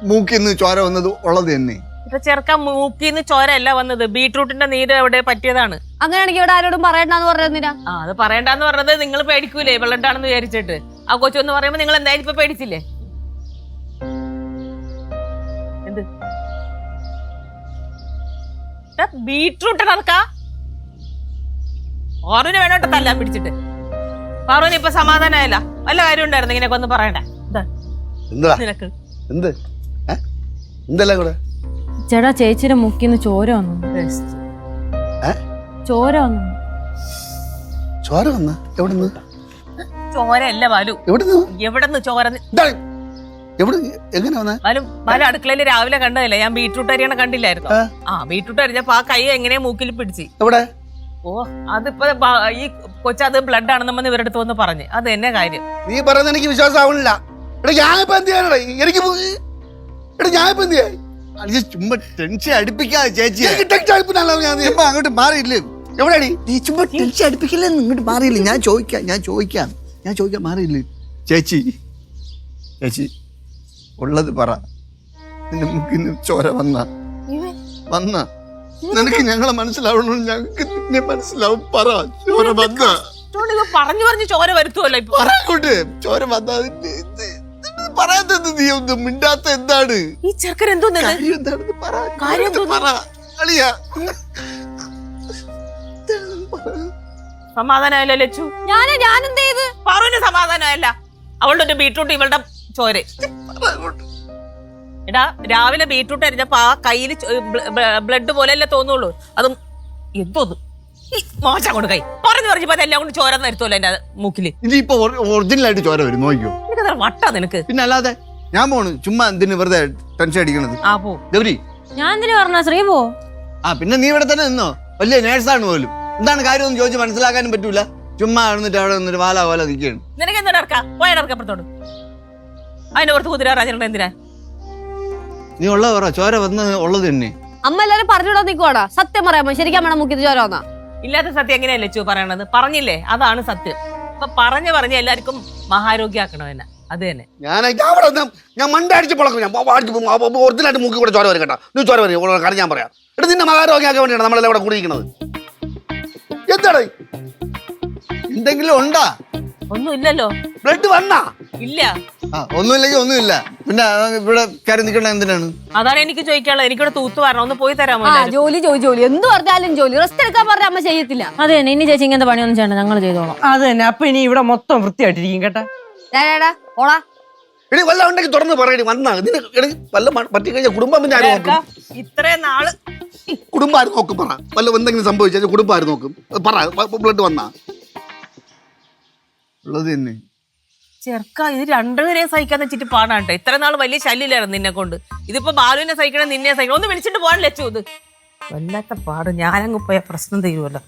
മൂക്കിന്ന് ചോര വന്നത് ഉള്ളത് തന്നെ. ചെറുക്ക മൂക്കിന്ന് ചോര അല്ല വന്നത്, ബീട്രൂട്ടിന്റെ നീര് എവിടെ പറ്റിയതാണ്. അങ്ങനെയാണെങ്കിൽ ഇവിടെ ആരോടും പറയണ്ടെന്ന് പറഞ്ഞില്ല. അത് പറയണ്ടെന്ന് പറഞ്ഞത് നിങ്ങൾ പേടിക്കൂലേ ബ്ലഡ് ആണെന്ന് വിചാരിച്ചിട്ട്. ആ കൊച്ചെന്ന് പറയുമ്പോ നിങ്ങൾ എന്തായാലും ഇപ്പൊ പേടിച്ചില്ലേ? എന്ത് ബീട്രൂട്ട് ഇറക്കാ പാറുവിനെ വേണോട്ടെ തല്ലാൻ പിടിച്ചിട്ട്. പാറുവിന് ഇപ്പൊ സമാധാനമായല്ല, വല്ല കാര്യം ഉണ്ടായിരുന്നു ഇങ്ങനെയൊക്കെ ഒന്ന് പറയണ്ട. നിനക്ക് ചേട്ടാ ചേച്ചിയുടെ മുക്കിന്ന് ചോര വന്നു. ചോര വന്നു. ചോര വന്ന എവിടുന്ന്? ചോരയല്ല ബാലു, എവിടെന്ന് ചോര? എങ്ങനെ വന്ന? ബാലു അടുക്കളയില് രാവിലെ കണ്ടതല്ലേ, ഞാൻ ബീട്രൂട്ട് അരിയണ കണ്ടില്ലായിരുന്നു. ബീട്രൂട്ട് അരിഞ്ഞപ്പോ ആ കൈ എങ്ങനെയാ മൂക്കിൽ പിടിച്ച്. ഓ അതിപ്പോ ഈ കൊച്ചത് ബ്ലഡ് ആണെന്ന് വന്ന് ഇവരുടെ അടുത്ത് വന്ന് പറഞ്ഞ്. അത് എന്നെ കാര്യം. നീ പറയുന്നത് എനിക്ക് വിശ്വാസമാവണില്ല. ചുമ്മാ ടെൻഷൻ അടുപ്പിക്കാതെ ചേച്ചി. അങ്ങോട്ട് മാറിയില്ലേ? എവിടെയാടി നീ? ചുമ്മാ ടെൻഷൻ അടുപ്പിക്കില്ലേ? ഇങ്ങോട്ട് മാറിയില്ലേ? ഞാൻ ചോദിക്കാം മാറിയില്ലേ? ചേച്ചി ഉള്ളത് പറ. നിന്റെ മുക്കിന്ന് ചോര വന്ന നിനക്ക് ഞങ്ങളെ മനസ്സിലാവണോ? ഞങ്ങൾക്ക് നിന്നെ മനസ്സിലാവും. പറ, ചോര വന്ന പറഞ്ഞു ചോര വരുത്തുമല്ലോ. പറയോട്ട് ചോര വന്ന പറയാത്തത് നീ ഒന്നും മിണ്ടാത്ത എന്താണ്? ഈ ചെറുക്കൻ എന്തോന്ന് സമാധാനമല്ല ലച്ചു. ഞാനെന്ത് ചെയ്ത്? പാറുവിന് സമാധാനമല്ല. അവളുടെ ഒരു ബീട്രൂട്ട് ഇവളുടെ ചോര. എടാ രാവിലെ ബീട്രൂട്ട് അരിഞ്ഞപ്പോ ആ കയ്യില് ബ്ലഡ് പോലെയല്ലേ തോന്നുള്ളൂ. അതും എന്തോന്നു മോശം കൊണ്ട് കൈ പറഞ്ഞു എല്ലാം കൊണ്ട് ചോര വരുത്തുമല്ലോ എന്റെ മൂക്കില്. ഇനിയിപ്പോ ഒറിജിനൽ ആയിട്ട് ചോര വരും, നോക്കിയോ? വട്ടാ നിനക്ക്. പിന്നെ അല്ലാതെ ഞാൻ പോണു. ചുമ്മാ എന്തിനു വെറുതെ ടെൻഷൻ അടിക്കണത്? ഗൗരി ഞാൻ എന്തിനു പറഞ്ഞ ശ്രീ പോ. പിന്നെ നീ ഇവിടെ തന്നെ നിന്നോ? വലിയ നേഴ്സാണ് പോലും. എന്താണ് കാര്യം എന്ന് ചോദിച്ച് മനസ്സിലാക്കാനും പറ്റൂല. ചുമ്മാ നിന്നിട്ട് അവിടെ നിന്നിട്ട് വാല പോലെ നിൽക്കുകയാണ്. നിനക്ക് എന്താ ഇറക്കാം? പോയടക്കപ്പുറത്തോട്. അതിന്റെ പുറത്ത് കുതിരാറാജന എന്തിനാ? നീ ഉള്ള പറ, ചോര വന്ന് ഉള്ളത് തന്നെ. അമ്മ എല്ലാരും പറഞ്ഞിടാൻ നിൽക്കുവാടാ. സത്യം പറയാമോ? ശരിക്കും വേണം മുക്കിത് ചോര വന്നാ? ഇല്ലാത്ത സത്യം എങ്ങനെയല്ലേ ചോ പറയണത്? പറഞ്ഞില്ലേ, അതാണ് സത്യം. അപ്പൊ പറഞ്ഞ് എല്ലാവർക്കും മഹാരോഗ്യാക്കണം എന്നെ. അത് തന്നെ. ഞാൻ മണ്ടടിച്ച് പൊളക്കും. ഒറിജിനായിട്ട് മൂക്കി കൂടെ ചോര വരും കേട്ടോ. നീ ചോര വരും കാരണം ഞാൻ പറയാം. എടാ നിന്നെ മഹാരോഗ്യാക്കാൻ വേണ്ടിയാണ് നമ്മളെല്ലാം ഇവിടെ കൂടിയിരിക്കുന്നത്. എന്താണ് എന്തെങ്കിലും ഉണ്ടാ? ഒന്നും ഇല്ലല്ലോ. ബ്ലഡ് വന്നാ? ഇല്ല. ഒന്നുമില്ലെങ്കിൽ ഒന്നുമില്ല. പിന്നെ ഇവിടെ കയറി നിൽക്കണ എന്തിനാണ്? അതാണ് എനിക്ക് ചോദിക്കാനുള്ളത്. എനിക്കിവിടെ തൂത്ത് വരണം, ഒന്ന് പോയി തരാമോ? ജോലി എന്ത് പറഞ്ഞാലും ജോലി. റെസ്റ്റ് എടുക്കാൻ പറഞ്ഞ അമ്മ ചെയ്യത്തില്ല. അത് തന്നെ. ഇനി ചേച്ചി ഇങ്ങനത്തെ പണിയൊന്നും ചെയ്യണ്ട, ഞങ്ങൾ ചെയ്തോളാം. അത് തന്നെ. അപ്പൊ ഇനി ഇവിടെ മൊത്തം വൃത്തിയായിട്ടിരിക്കും കേട്ടാ. ഓളാ എടി വല്ല ഉണ്ടെങ്കിൽ തുറന്ന് പറയടി. വന്നാ വല്ല പറ്റി കഴിഞ്ഞാൽ കുടുംബം പിന്നെ ആര് നോക്കും? ഇത്രയും നാള് കുടുംബം ആര് നോക്കും? പറ. വല്ല എന്തെങ്കിലും സംഭവിച്ചാൽ കുടുംബം ആര് നോക്കും? പറ. ബ്ലഡ് വന്നാ ഉള്ളത് തന്നെ. ചെറുക്ക ഇത് രണ്ടുപേരെയും സഹിക്കാന്ന് വെച്ചിട്ട് പാടാട്ടോ. ഇത്ര നാൾ വലിയ ശല്യമില്ലായിരുന്നു നിന്നെ കൊണ്ട്. ഇതിപ്പോ ബാലുവിനെ സഹിക്കണം, നിന്നെ സഹിക്കണം. ഒന്ന് വിളിച്ചിട്ട് പോകാൻ ലച്ചു. ഇത് വല്ലാത്ത പാട്. ഞാനങ്ങ് പോയ പ്രശ്നം തീരുമല്ലോ.